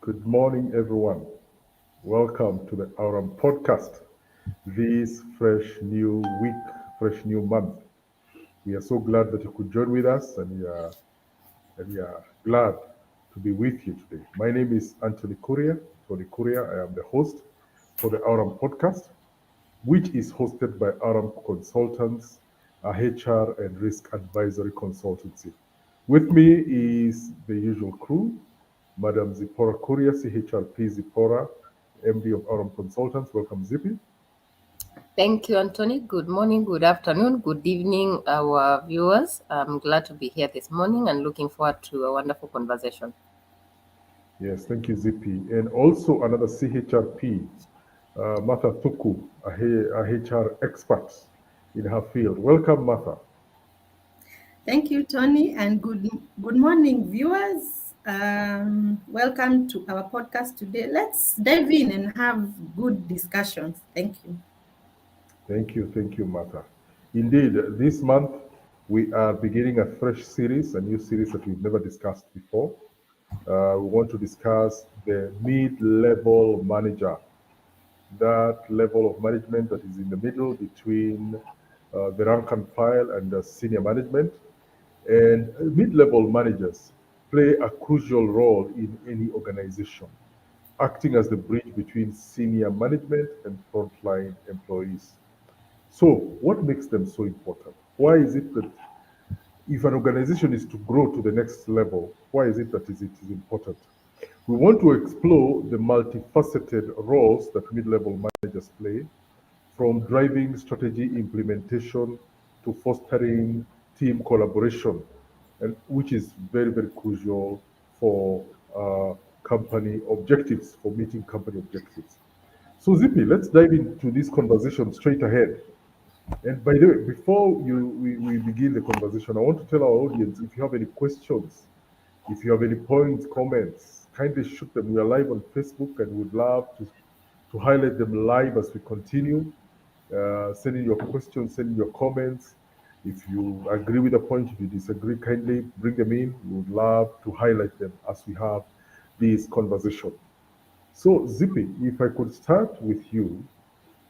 Good morning, everyone. Welcome to the Aurum podcast. This fresh new week, fresh new month. We are so glad that you could join with us, and we are glad to be with you today. My name is Anthony Courier. Tony Courier. I am the host for the Aurum podcast, which is hosted by Aurum Consultants, a HR and risk advisory consultancy. With me is the usual crew, Madam Zipporah Courier, CHRP Zipporah, MD of Aurum Consultants. Welcome, Zippy. Thank you, Anthony. Good morning, good afternoon, good evening, our viewers. I'm glad to be here this morning and looking forward to a wonderful conversation. Yes, thank you, Zippy. And also another CHRP, Martha Tuku, a HR expert in her field. Welcome, Martha. Thank you, Tony, and good morning, viewers. Welcome to our podcast today. Let's dive in and have good discussions. Thank you. Thank you, Martha. Indeed, this month we are beginning a fresh series, a new series that we've never discussed before. We want to discuss the mid-level manager, that level of management that is in the middle between the rank and file and the senior management. And mid-level managers play a crucial role in any organization, acting as the bridge between senior management and frontline employees. So, what makes them so important? Why is it that if an organization is to grow to the next level, why is it that it is important? We want to explore the multifaceted roles that mid-level managers play, from driving strategy implementation to fostering team collaboration, and which is very, very crucial for company objectives, for meeting company objectives. So, Zippy, let's dive into this conversation straight ahead. And by the way, before we begin the conversation, I want to tell our audience, if you have any questions, if you have any points, comments, kindly shoot them. We are live on Facebook and would love to highlight them live as we continue. Send in your questions, send in your comments. If you agree with the point, if you disagree, kindly bring them in. We would love to highlight them as we have this conversation. So, Zippy, if I could start with you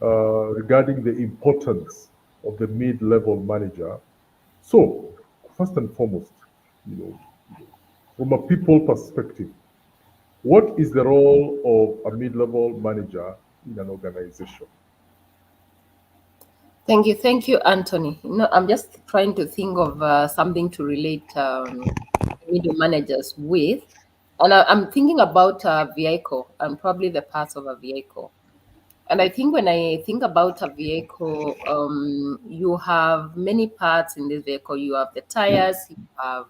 regarding the importance of the mid-level manager. So, first and foremost, you know, from a people perspective, what is the role of a mid-level manager in an organization? Thank you, Anthony. I'm just trying to think of something to relate video managers with, and I'm thinking about a vehicle and probably the parts of a vehicle. And I think when I think about a vehicle, you have many parts in this vehicle. You have the tires, you have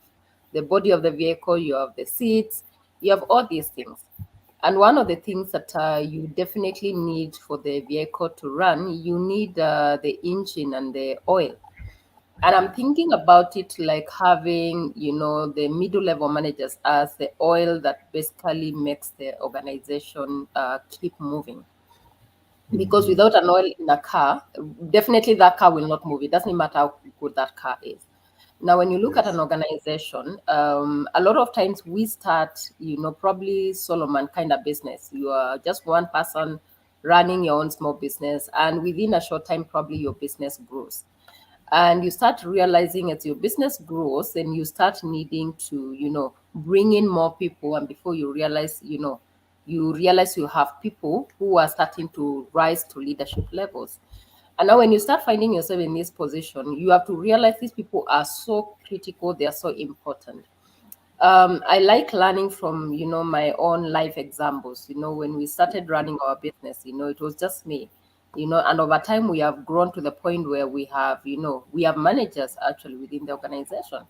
the body of the vehicle, you have the seats, you have all these things. And one of the things that you definitely need for the vehicle to run, you need the engine and the oil. And I'm thinking about it like having, the middle level managers as the oil that basically makes the organization keep moving, because Mhm. without an oil in a car, definitely that car will not move. It doesn't matter how good that car is. Now, when you look at an Yes. organization, a lot of times we start, probably Solomon kind of business. You are just one person running your own small business, and within a short time, probably your business grows. And you start realizing as your business grows, then you start needing to, bring in more people. And before you realize you have people who are starting to rise to leadership levels. And now when you start finding yourself in this position, you have to realize these people are so critical, they are so important. I like learning from, my own life examples. When we started running our business, it was just me, and over time we have grown to the point where we have managers actually within the organization.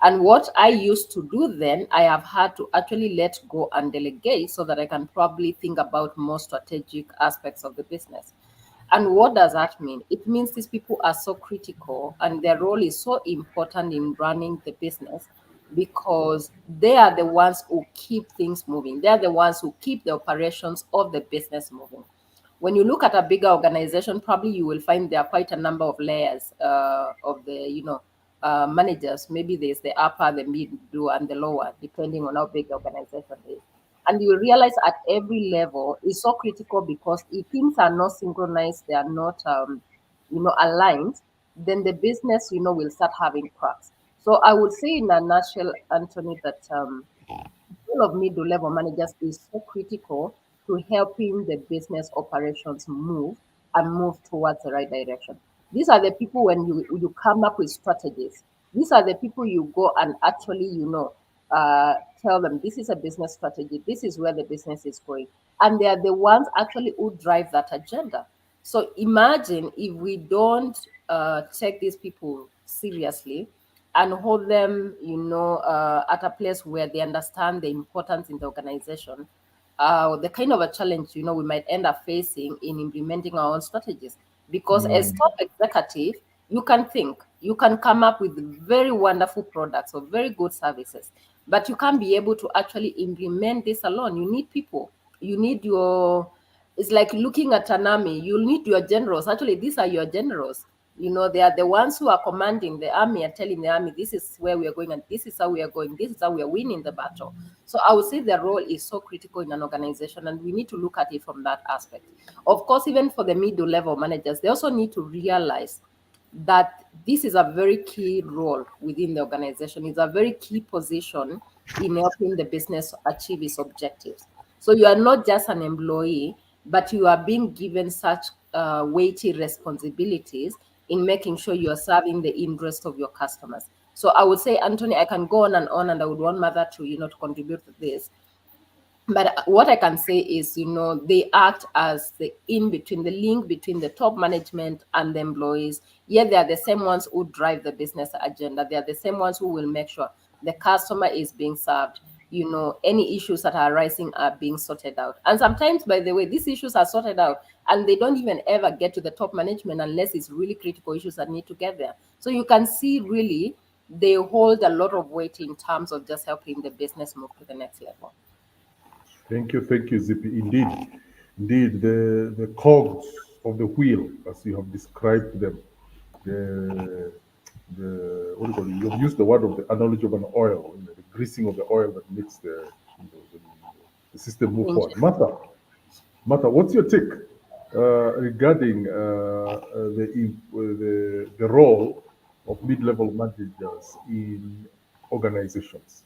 And what I used to do then, I have had to actually let go and delegate so that I can probably think about more strategic aspects of the business. And what does that mean? It means these people are so critical and their role is so important in running the business, because they are the ones who keep things moving. They are the ones who keep the operations of the business moving. When you look at a bigger organization, probably you will find there are quite a number of layers of the, managers. Maybe there's the upper, the middle, and the lower, depending on how big the organization is. And you realize at every level is so critical, because if things are not synchronized, they are not aligned, then the business will start having cracks. So I would say in a nutshell, Anthony, that role of middle level managers is so critical to helping the business operations move and move towards the right direction. These are the people when you come up with strategies. These are the people you go and actually, tell them this is a business strategy. This is where the business is going. And they are the ones actually who drive that agenda. So imagine if we don't take these people seriously and hold them, at a place where they understand the importance in the organization, the kind of a challenge, we might end up facing in implementing our own strategies. Because as Mm. top executive, you can think, you can come up with very wonderful products or very good services, but you can't be able to actually implement this alone. You need people. You need your, it's like looking at an army. You need your generals. Actually, these are your generals. They are the ones who are commanding the army and telling the army, this is where we are going and this is how we are going. This is how we are winning the battle. So I would say the role is so critical in an organization, and we need to look at it from that aspect. Of course, even for the middle level managers, they also need to realize that this is a very key role within the organization. It's a very key position in helping the business achieve its objectives. So you are not just an employee, but you are being given such weighty responsibilities in making sure you are serving the interest of your customers. So I would say, Anthony, I can go on, and I would want Mother to, to contribute to this. But what I can say is, they act as the in between, the link between the top management and the employees. Yeah, they are the same ones who drive the business agenda. They are the same ones who will make sure the customer is being served. Any issues that are arising are being sorted out. And sometimes, by the way, these issues are sorted out and they don't even ever get to the top management unless it's really critical issues that need to get there. So you can see really they hold a lot of weight in terms of just helping the business move to the next level. Thank you, Zippy. Indeed, the cogs of the wheel, as you have described them, the what do you call it? You've used the word of the analogy of an oil, the greasing of the oil that makes the system move forward. Martha, what's your take regarding the role of mid-level managers in organizations?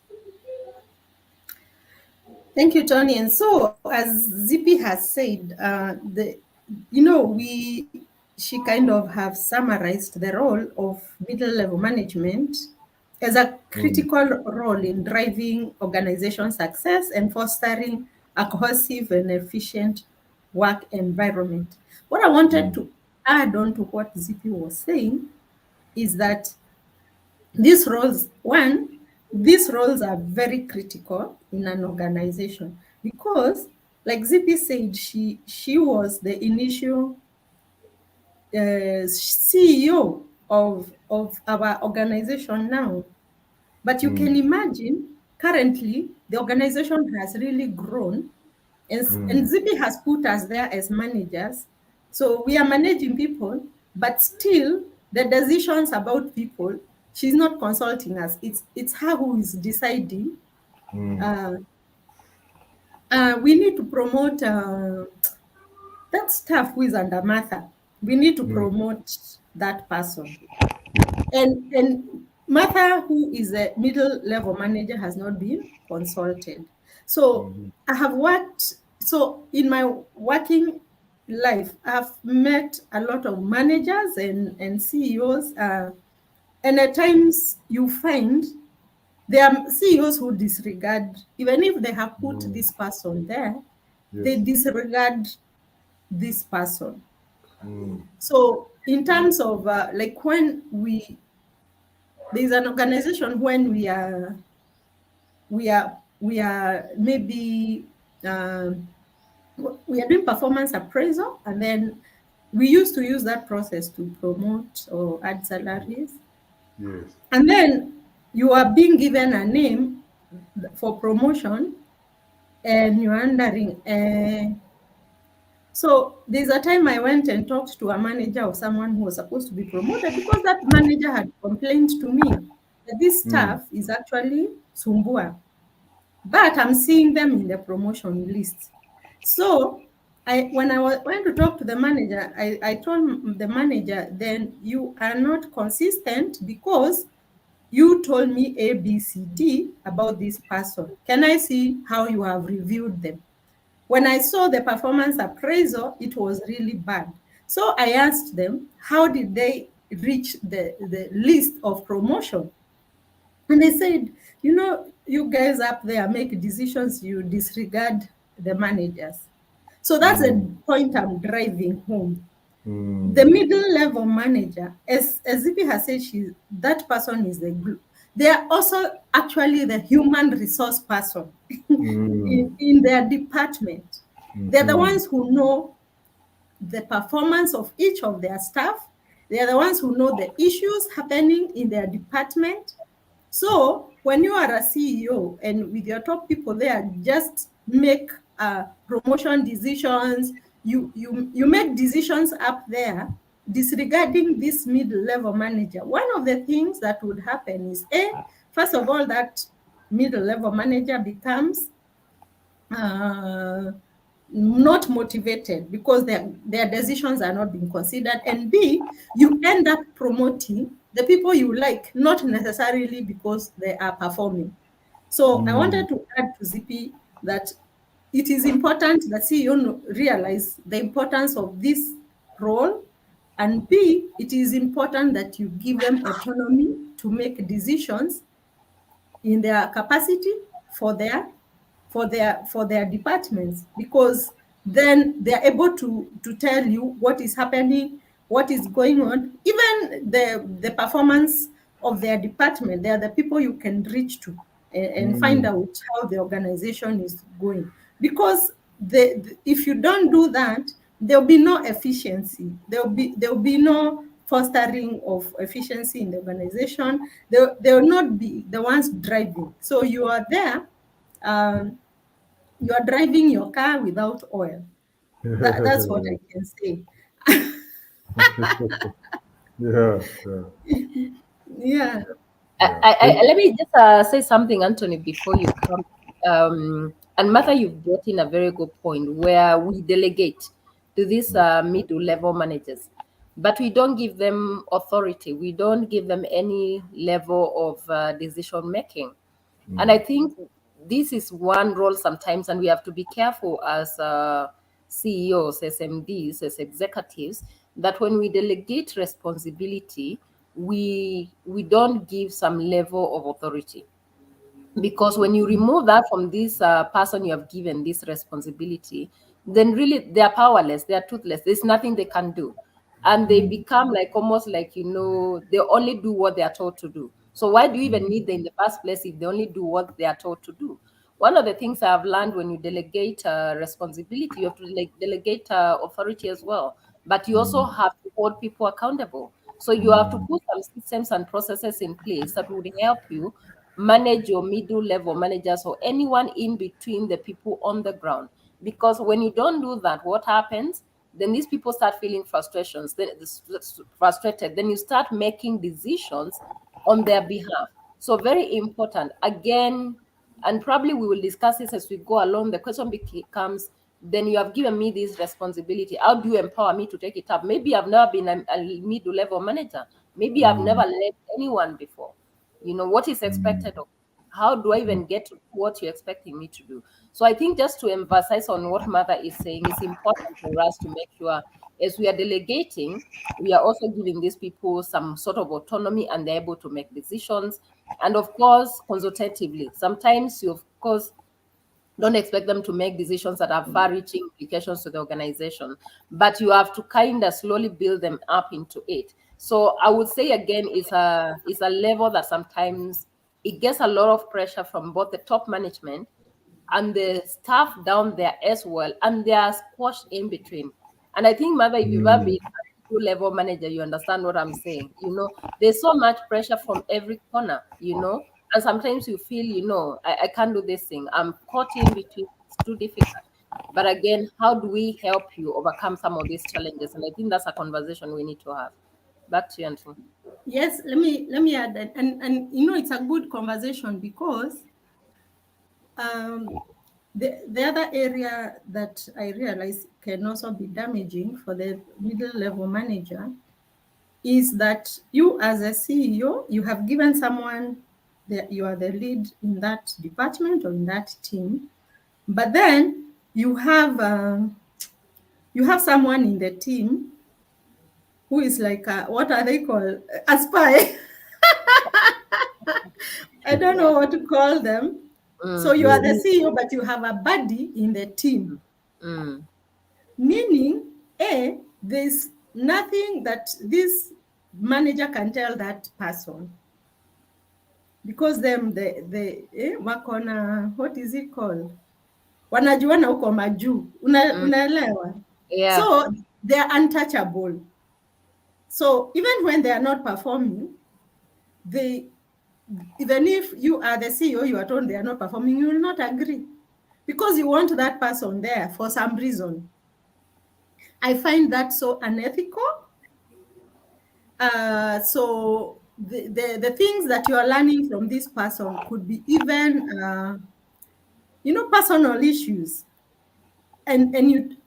Thank you, Tony. And so, as Zippy has said, she kind of have summarized the role of middle level management as a critical role in driving organization success and fostering a cohesive and efficient work environment. What I wanted to add on to what Zippy was saying is that these roles are very critical in an organization because, like Zippy said, she was the initial CEO of our organization now. But you can imagine, currently, the organization has really grown, and Zippy has put us there as managers. So we are managing people, but still, the decisions about people, she's not consulting us. It's her who is deciding. We need to promote that staff who is under Martha. We need to promote that person. And Martha, who is a middle level manager, has not been consulted. So I have worked, so in my working life, I've met a lot of managers and CEOs, and at times you find there are CEOs who disregard, even if they have put this person there, they disregard this person. So in terms of like when there's an organization when we are maybe we are doing performance appraisal, and then we used to use that process to promote or add salaries. Yes. And then you are being given a name for promotion, and you're wondering, so there's a time I went and talked to a manager of someone who was supposed to be promoted because that manager had complained to me that this staff is actually sumbua. but I'm seeing them in the promotion list. So when I went to talk to the manager, I told the manager, then you are not consistent because you told me A, B, C, D about this person. Can I see how you have reviewed them? When I saw the performance appraisal, it was really bad. So I asked them, how did they reach the list of promotion? And they said, you guys up there make decisions, you disregard the managers. So that's the Mm, point I'm driving home. The mm, middle level manager, as Zippy has said, that person is the glue. They are also actually the human resource person mm, in their department. They're the mhm, ones who know the performance of each of their staff. They are the ones who know the issues happening in their department. So when you are a CEO and with your top people there, just make promotion decisions. You make decisions up there disregarding this middle-level manager. One of the things that would happen is, first of all, that middle-level manager becomes uh, not motivated because their decisions are not being considered, and B, you end up promoting the people you like, not necessarily because they are performing. So I mm. wanted to add to ZP that it is important that CEO realize the importance of this role, and B, it is important that you give them autonomy to make decisions in their capacity for their departments, because then they're able to tell you what is happening, what is going on, even the performance of their department. They are the people you can reach to and find Mm. out how the organization is going, because if you don't do that, there'll be no efficiency, there'll be no fostering of efficiency in the organization. They'll not be the ones driving. So you are there, you are driving your car without oil. That's what I can say. Yeah, yeah, Yeah. yeah. Thank, Let me just say something, Anthony, before you come. And Martha, you've brought in a very good point where we delegate to these middle level managers, but we don't give them authority. We don't give them any level of decision making. And I think this is one role sometimes, and we have to be careful as CEOs, as MDs, as executives, that when we delegate responsibility, we don't give some level of authority, because when you remove that from this person you have given this responsibility, then really they are powerless, they are toothless, there's nothing they can do, and they become like almost like, they only do what they are told to do. So why do you even need them in the first place if they only do what they are told to do? One of the things I've learned, when you delegate responsibility, you have to delegate authority as well, but you also have to hold people accountable. So you have to put some systems and processes in place that would help you manage your middle level managers or anyone in between the people on the ground. Because when you don't do that, what happens? Then these people start feeling frustrations, then frustrated. Then you start making decisions on their behalf. So very important. Again, and probably we will discuss this as we go along. The question becomes, then you have given me this responsibility. How do you empower me to take it up? Maybe I've never been a middle level manager. Maybe I've never led anyone before. What is expected of me? How do I even get to do what you're expecting me to do? So I think, just to emphasize on what Mother is saying, it's important for us to make sure, as we are delegating, we are also giving these people some sort of autonomy, and they're able to make decisions. And of course, consultatively. Sometimes you, of course, don't expect them to make decisions that have far-reaching implications to the organization, but you have to kind of slowly build them up into it. So I would say again, it's a level that sometimes it gets a lot of pressure from both the top management and the staff down there as well, and they are squashed in between. And I think, Mother, if you've ever been a level manager, you understand what I'm saying. There's so much pressure from every corner, and sometimes you feel, I can't do this thing. I'm caught in between. It's too difficult. But again, how do we help you overcome some of these challenges? And I think that's a conversation we need to have. Back to you, Anthony. Yes, let me add that, and it's a good conversation because The other area that I realize can also be damaging for the middle level manager is that you, as a CEO, you have given someone that you are the lead in that department or in that team, but then you have someone in the team who is like what are they called, a spy. I don't know what to call them. So you are Yes. the CEO, but you have a buddy in the team, Mm. meaning there's nothing that this manager can tell that person because them wako na, what is it called, wanajuana huko majuu, Mm. unaelewa? Yeah. So they are untouchable. So even when they are not performing, they, even if you are the CEO, you are told they are not performing, you will not agree because you want that person there for some reason. I find that so unethical. So the things that you are learning from this person could be even, personal issues. And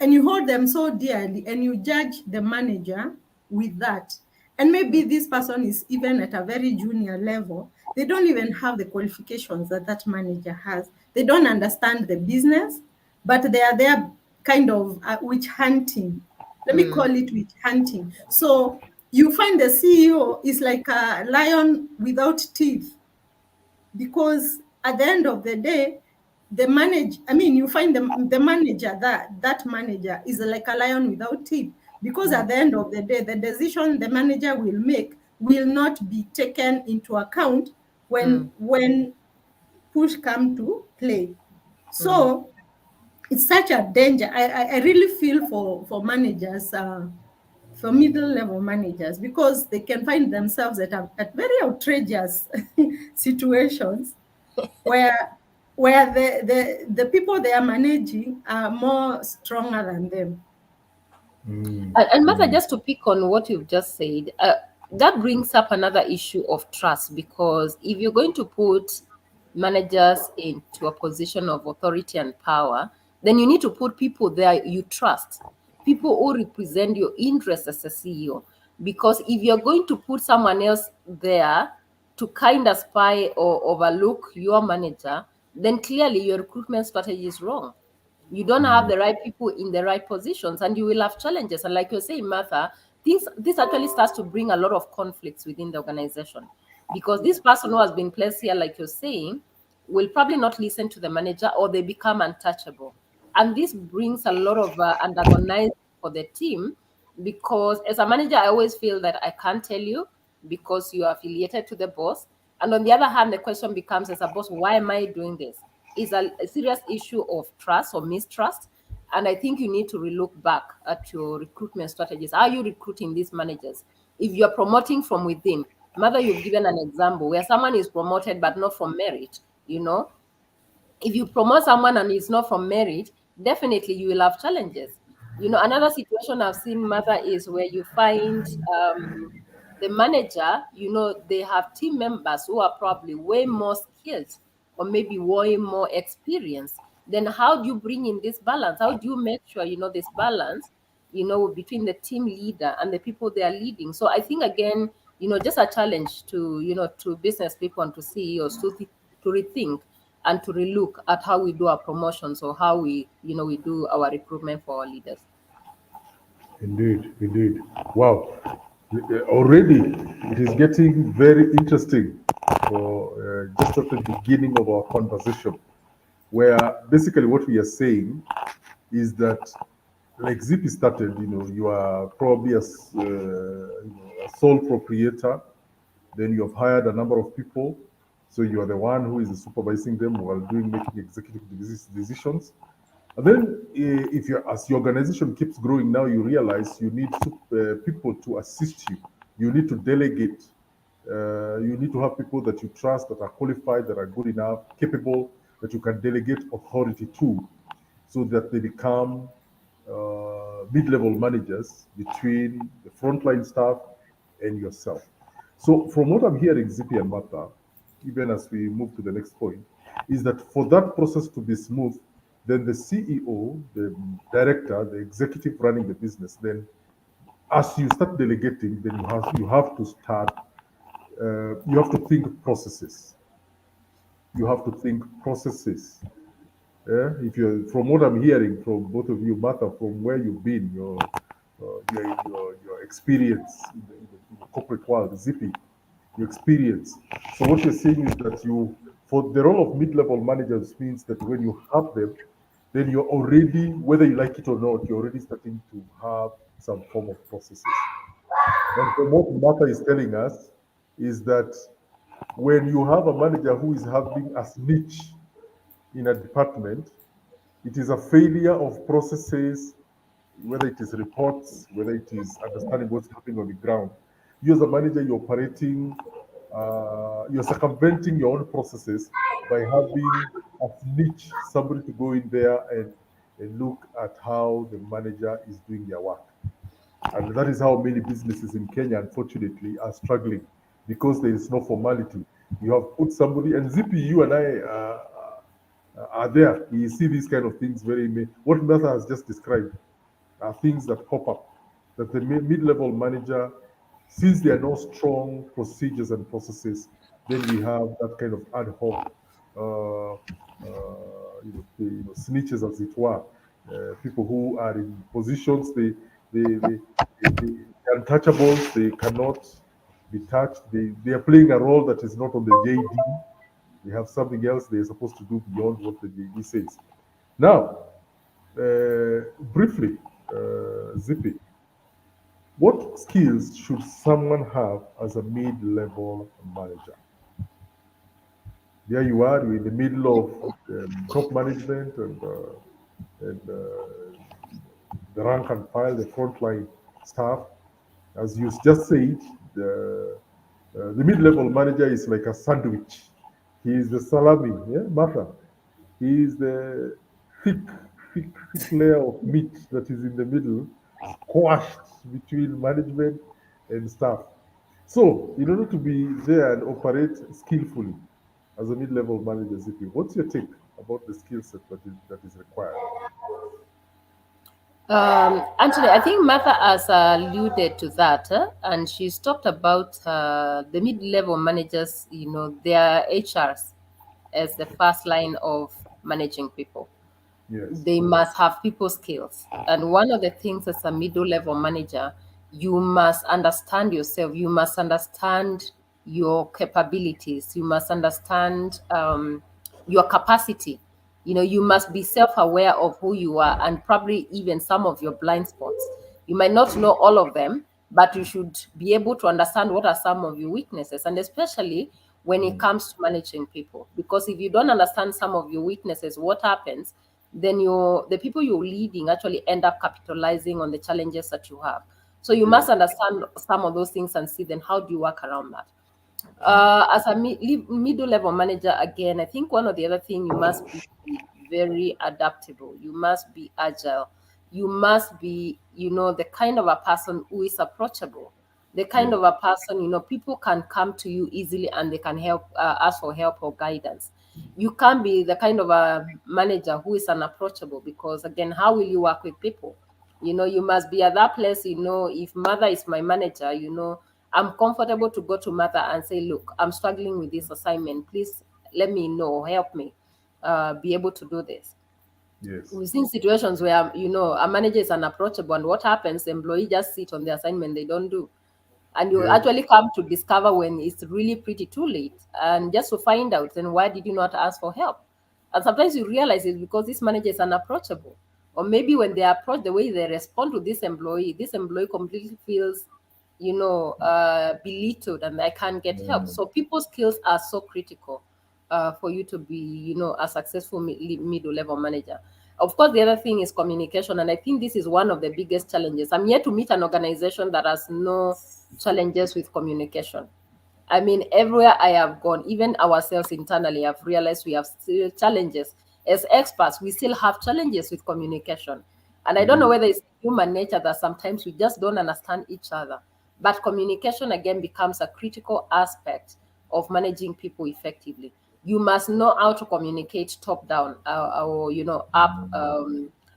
you hold them so dearly and you judge the manager with that. And maybe this person is even at a very junior level. They don't even have the qualifications that that manager has. They don't understand the business, but they are there kind of witch hunting. Let me Mm. call it witch hunting. So you find the CEO is like a lion without teeth, because at the end of the day, you find the manager, that manager is like a lion without teeth, because at the end of the day, the decision the manager will make will not be taken into account Mm. when push come to play. Mm. So it's such a danger. I really feel for managers, for middle level managers, because they can find themselves at very outrageous situations where the people they are managing are more stronger than them. Mm, And Martha, mm, just to pick on what you've just said, that brings up another issue of trust, because if you're going to put managers into a position of authority and power, then you need to put people there you trust, people who represent your interests as a CEO. Because if you're going to put someone else there to kind of spy or overlook your manager, then clearly your recruitment strategy is wrong. You don't have mm, the right people in the right positions, and you will have challenges. And like you're saying, Martha, this actually starts to bring a lot of conflicts within the organization, because this person who has been placed here, like you're saying, will probably not listen to the manager, or they become untouchable. And this brings a lot of antagonizing for the team, because as a manager, I always feel that I can't tell you because you are affiliated to the boss. And on the other hand, the question becomes, as a boss, why am I doing this? Is a serious issue of trust or mistrust. And I think you need to relook back at your recruitment strategies. Are you recruiting these managers? If you're promoting from within, Mother, you've given an example where someone is promoted but not from merit, you know, if you promote someone and it's not from merit, definitely you will have challenges. Another situation I've seen, Mother, is where you find the manager, they have team members who are probably way more skilled or maybe way more experienced. Then how do you bring in this balance? How do you make sure, this balance, between the team leader and the people they are leading? So I think, again, just a challenge to, to business people and to CEOs to rethink and to relook at how we do our promotions, or how we do our recruitment for our leaders. indeed, indeed. Wow. Already it is getting very interesting for just at the beginning of our conversation, where basically what we are saying is that, like Zippy started, you are probably a sole proprietor. Then you have hired a number of people. So you are the one who is supervising them while making executive decisions. And then, if as your organization keeps growing, now you realize you need people to assist you. You need to delegate. You need to have people that you trust, that are qualified, that are good enough, capable, that you can delegate authority to, so that they become mid-level managers between the frontline staff and yourself. So, from what I'm hearing, Zippy and Martha, even as we move to the next point, is that for that process to be smooth, then the CEO, the director, the executive running the business, then as you start delegating, then you have to start you have to think processes. You have to think processes. If you're from what I'm hearing from both of you, Martha, from where you've been, your experience in the corporate world, Zippy, your experience. So what you're saying is that for the role of mid-level managers means that when you have them, then you're already, whether you like it or not, you're already starting to have some form of processes. And from what Martha is telling us is that when you have a manager who is having a snitch in a department, it is a failure of processes, whether it is reports, whether it is understanding what's happening on the ground. You as a manager, you're circumventing your own processes by having a snitch, somebody to go in there and look at how the manager is doing their work. And that is how many businesses in Kenya, unfortunately, are struggling because there is no formality. You have put somebody, and Zippy, you and I are there. We see these kind of things what Martha has just described are things that pop up. That the mid-level manager, since there are no strong procedures and processes, then we have that kind of ad hoc, snitches, as it were, people who are in positions they untouchables, they cannot be touched. They are playing a role that is not on the JD. They have something else they're supposed to do beyond what the JD says. Now, briefly, Zippy, what skills should someone have as a mid-level manager? There you are, you're in the middle of top management and the rank and file, the frontline staff. As you just said, the mid-level manager is like a sandwich. He is the salami, yeah, Martha. He is the thick, thick layer of meat that is in the middle, squashed between management and staff. So, in order to be there and operate skillfully as a mid-level manager, Zippy, what's your take about the skill set that is required? Actually, I think Martha has alluded to that, and she's talked about the mid-level managers. Their HRs as the first line of managing people. Yes. They must have people skills, and one of the things as a middle-level manager, you must understand yourself. You must understand your capabilities. You must understand your capacity. You must be self-aware of who you are and probably even some of your blind spots. You might not know all of them, but you should be able to understand what are some of your weaknesses, and especially when it comes to managing people. Because if you don't understand some of your weaknesses, what happens? Then the people you're leading actually end up capitalizing on the challenges that you have. So you must understand some of those things and see then how do you work around that. As a middle level manager, again, I think one of the other thing, you must be very adaptable. You must be agile. You must be, the kind of a person who is approachable. The kind of a person, people can come to you easily and they can ask for help or guidance. You can't be the kind of a manager who is unapproachable, because again, how will you work with people? You must be at that place. If mother is my manager, I'm comfortable to go to mother and say, look, I'm struggling with this assignment. Please let me know, help me be able to do this. Yes. We've seen situations where, a manager is unapproachable, and what happens? The employee just sit on the assignment, they don't do. And you actually come to discover when it's really pretty too late, and just to find out, then why did you not ask for help? And sometimes you realize it's because this manager is unapproachable. Or maybe when they approach, the way they respond to this employee completely feels, belittled, and I can't get help. So people skills are so critical for you to be, a successful middle level manager. Of course, the other thing is communication, and I think this is one of the biggest challenges. I'm yet to meet an organization that has no challenges with communication. I mean, everywhere I have gone, even ourselves internally, I've realized we have still challenges. As experts, we still have challenges with communication. And I don't know whether it's human nature that sometimes we just don't understand each other. But communication, again, becomes a critical aspect of managing people effectively. You must know how to communicate top down, or up,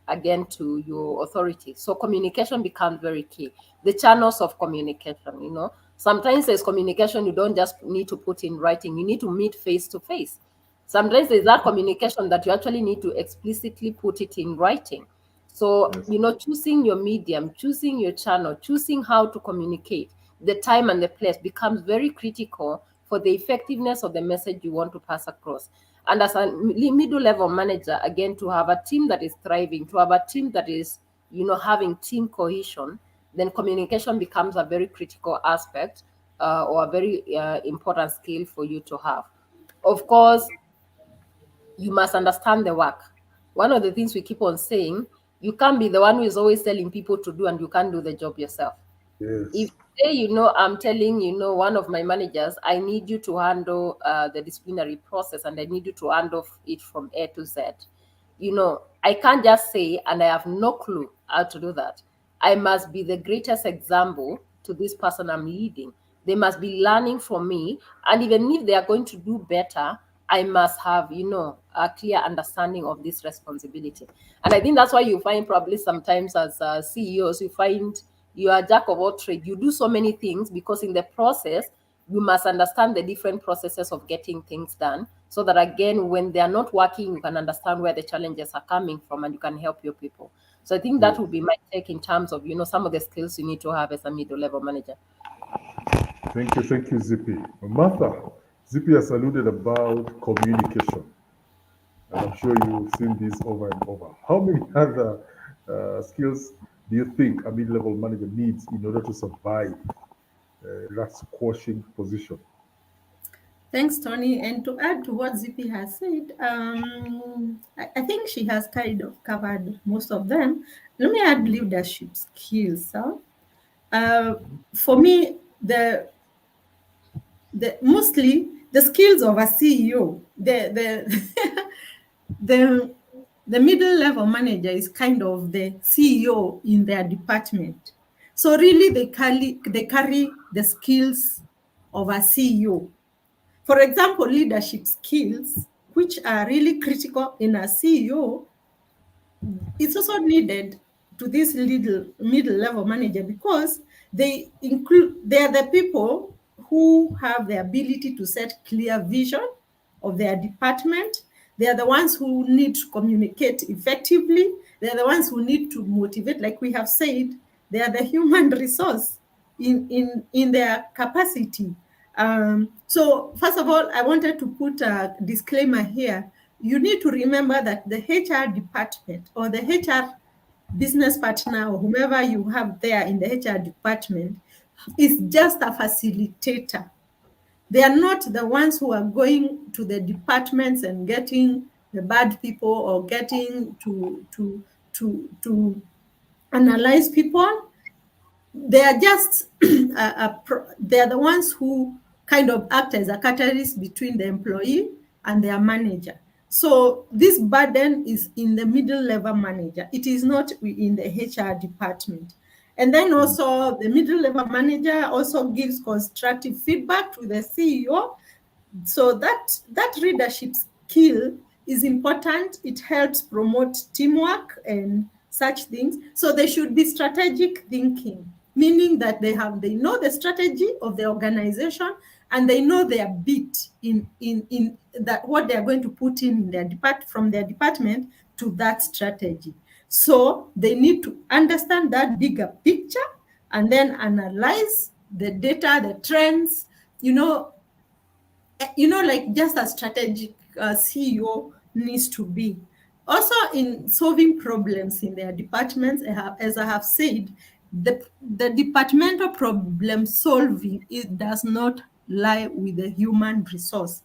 again, to your authority. So communication becomes very key. The channels of communication, sometimes there's communication you don't just need to put in writing, you need to meet face to face. Sometimes there's that communication that you actually need to explicitly put it in writing. So, Yes. choosing your medium, choosing your channel, choosing how to communicate, the time and the place becomes very critical for the effectiveness of the message you want to pass across. And as a middle level manager, again, to have a team that is thriving, to have a team that is, having team cohesion, then communication becomes a very critical aspect, or a very important skill for you to have. Of course, you must understand the work. One of the things we keep on saying, you can't be the one who is always telling people to do and you can't do the job yourself. If Yes. say, I'm telling, one of my managers, I need you to handle the disciplinary process and I need you to handle it from A to Z. I can't just say, and I have no clue how to do that. I must be the greatest example to this person I'm leading. They must be learning from me. And even if they are going to do better, I must have, a clear understanding of this responsibility. And I think that's why you find probably sometimes as CEOs, you find you are jack of all trades. You do so many things because in the process, you must understand the different processes of getting things done so that, again, when they are not working, you can understand where the challenges are coming from and you can help your people. So I think that Yes. would be my take in terms of, some of the skills you need to have as a middle level manager. Thank you, Zippy. Martha, Zippy has alluded about communication, and I'm sure you've seen this over and over. How many other skills do you think a mid-level manager needs in order to survive that squashing position? Thanks, Tony. And to add to what Zippy has said, I think she has kind of covered most of them. Let me add leadership skills. Uh, for me, the mostly the skills of a CEO, the the middle level manager is kind of the CEO in their department. So really, they carry the skills of a CEO. For example, leadership skills, which are really critical in a CEO, it's also needed to this little middle level manager because they are the people who have the ability to set clear vision of their department. They are the ones who need to communicate effectively. They are the ones who need to motivate, like we have said. They are the human resource in their capacity. So first of all, I wanted to put a disclaimer here. You need to remember that the HR department or the HR business partner or whomever you have there in the HR department is just a facilitator. They are not the ones who are going to the departments and getting the bad people or getting to analyze people. They are just they are the ones who kind of act as a catalyst between the employee and their manager. So this burden is in the middle level manager. It is not in the HR department. And then also the middle level manager also gives constructive feedback to the CEO. So that leadership skill is important. It helps promote teamwork and such things. So they should be strategic thinking, meaning that they know the strategy of the organization and they know their bit in that what they are going to put in their from their department to that strategy. So they need to understand that bigger picture and then analyze the data, the trends, like just a strategic CEO needs to be. Also, in solving problems in their departments, as I have said, the departmental problem solving, it does not lie with the human resource.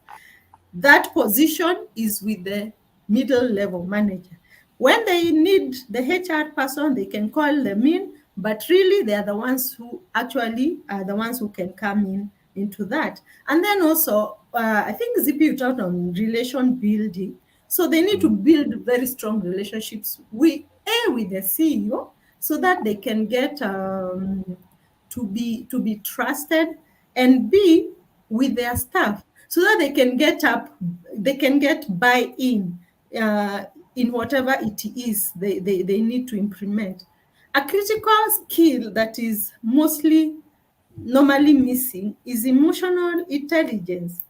That position is with the middle level manager. When they need the HR person, they can call them in, but really they are the ones who actually are the ones who can come into that. And then also, I think ZP talked on relation building. So they need to build very strong relationships with the CEO so that they can get to be trusted, and B, with their staff. so that they can get buy-in in whatever it is they need to implement. A critical skill that is normally missing is emotional intelligence.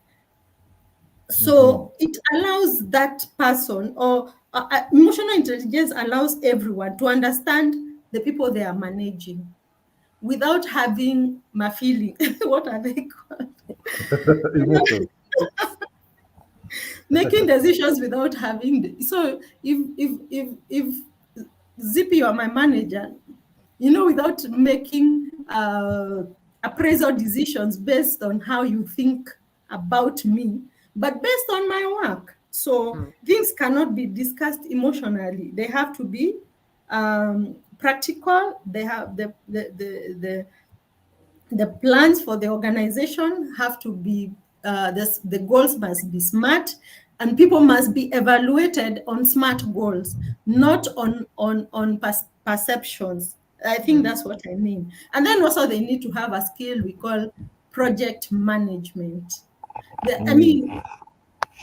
So it allows that person, or emotional intelligence allows everyone to understand the people they are managing without having my feeling. What are they called? Emotions. Making decisions without having so if Zippy, you are my manager, without making appraisal decisions based on how you think about me, but based on my work. So things cannot be discussed emotionally. They have to be practical. They have the plans for the organization have to be the goals must be smart, and people must be evaluated on smart goals, not on perceptions. I think that's what I mean. And then also they need to have a skill we call project management. I mean, at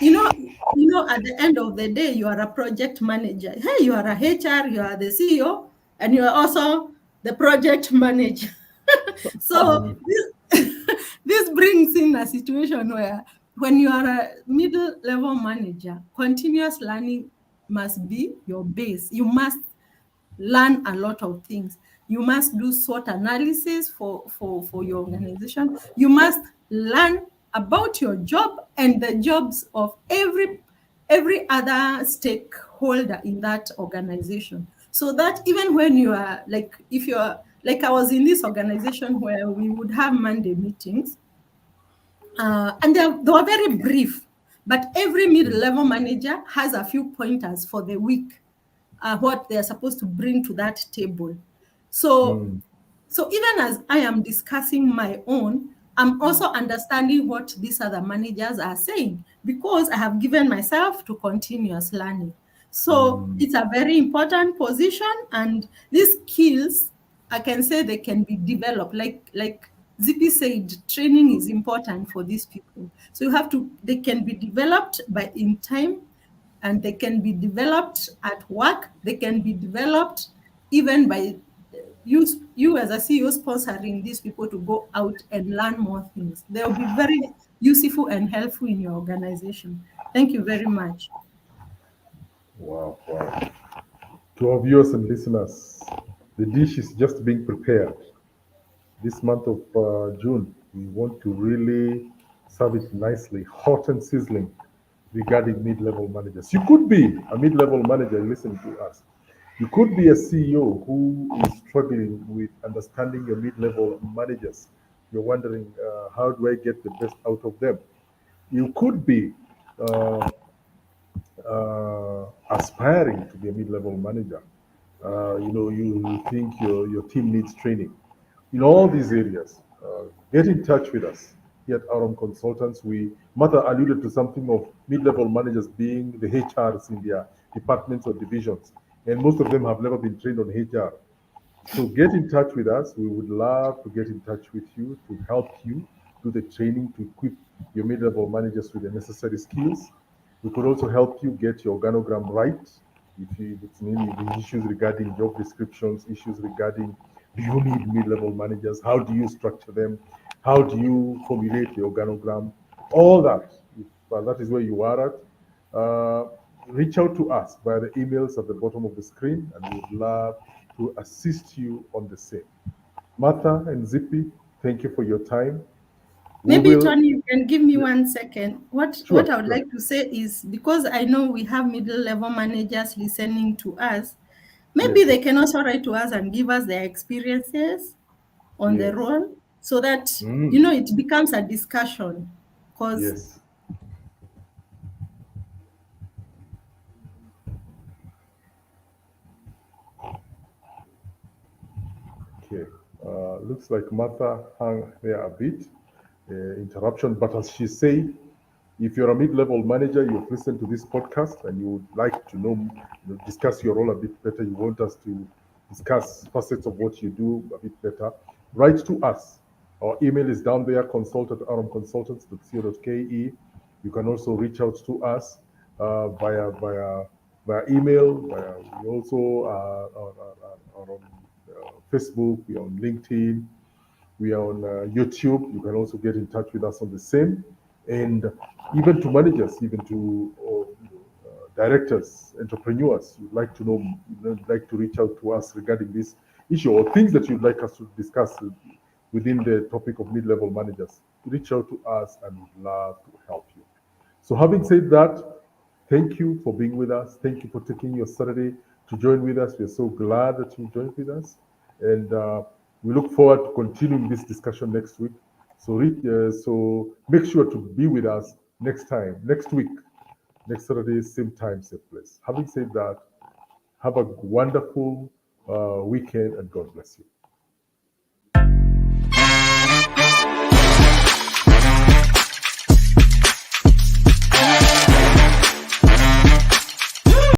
the end of the day, you are a project manager. Hey, you are a HR, you are the CEO, and you are also the project manager. So this brings in a situation where when you are a middle level manager, continuous learning must be your base. You must learn a lot of things. You must do SWOT analysis for your organization. You must learn about your job and the jobs of every other stakeholder in that organization. So that even when you are if you are I was in this organization where we would have Monday meetings, and they were very brief, but every mid-level manager has a few pointers for the week, what they're supposed to bring to that table. So even as I am discussing my own, I'm also understanding what these other managers are saying, because I have given myself to continuous learning. So it's a very important position, and these skills, I can say they can be developed. Like Zippy said, training is important for these people. So they can be developed in time, and they can be developed at work. They can be developed even by you as a CEO sponsoring these people to go out and learn more things. They'll be very useful and helpful in your organization. Thank you very much. Wow, wow. To our viewers and listeners, the dish is just being prepared. This month of June, we want to really serve it nicely, hot and sizzling, regarding mid-level managers. You could be a mid-level manager listening to us. You could be a CEO who is struggling with understanding your mid-level managers. You're wondering, how do I get the best out of them? You could be uh, aspiring to be a mid-level manager. You think your team needs training. In all these areas, get in touch with us here at Aurum Consultants. Martha alluded to something of mid-level managers being the HRs in their departments or divisions, and most of them have never been trained on HR. So get in touch with us. We would love to get in touch with you to help you do the training to equip your mid-level managers with the necessary skills. We could also help you get your organogram right. If it's mainly the issues regarding job descriptions, issues regarding do you need mid-level managers, how do you structure them, how do you formulate the organogram, all that. If that is where you are at, reach out to us via the emails at the bottom of the screen, and we would love to assist you on the same. Martha and Zippy, thank you for your time. Maybe, Tony, you can give me 1 second. What I would Sure. like to say is, because I know we have middle-level managers listening to us, maybe Yes. they can also write to us and give us their experiences on the Yes. role, so that it becomes a discussion. Because Yes. Okay. Looks like Martha hung there a bit. Interruption, but as she said, if you're a mid-level manager, you've listened to this podcast and you would like to discuss your role a bit better, you want us to discuss facets of what you do a bit better, write to us. Our email is down there, consult@aurumconsultants.co.ke. You can also reach out to us via email. We also are on Facebook, we are on LinkedIn, we are on YouTube. You can also get in touch with us on the same. And even to managers, even to directors, entrepreneurs, you'd like to know, you'd like to reach out to us regarding this issue or things that you'd like us to discuss within the topic of mid-level managers, reach out to us and we'd love to help you. So having said that, thank you for being with us. Thank you for taking your Saturday to join with us. We're so glad that you joined with us. And we look forward to continuing this discussion next week. So make sure to be with us next week, next Saturday, same time, same place. Having said that, have a wonderful weekend and God bless you.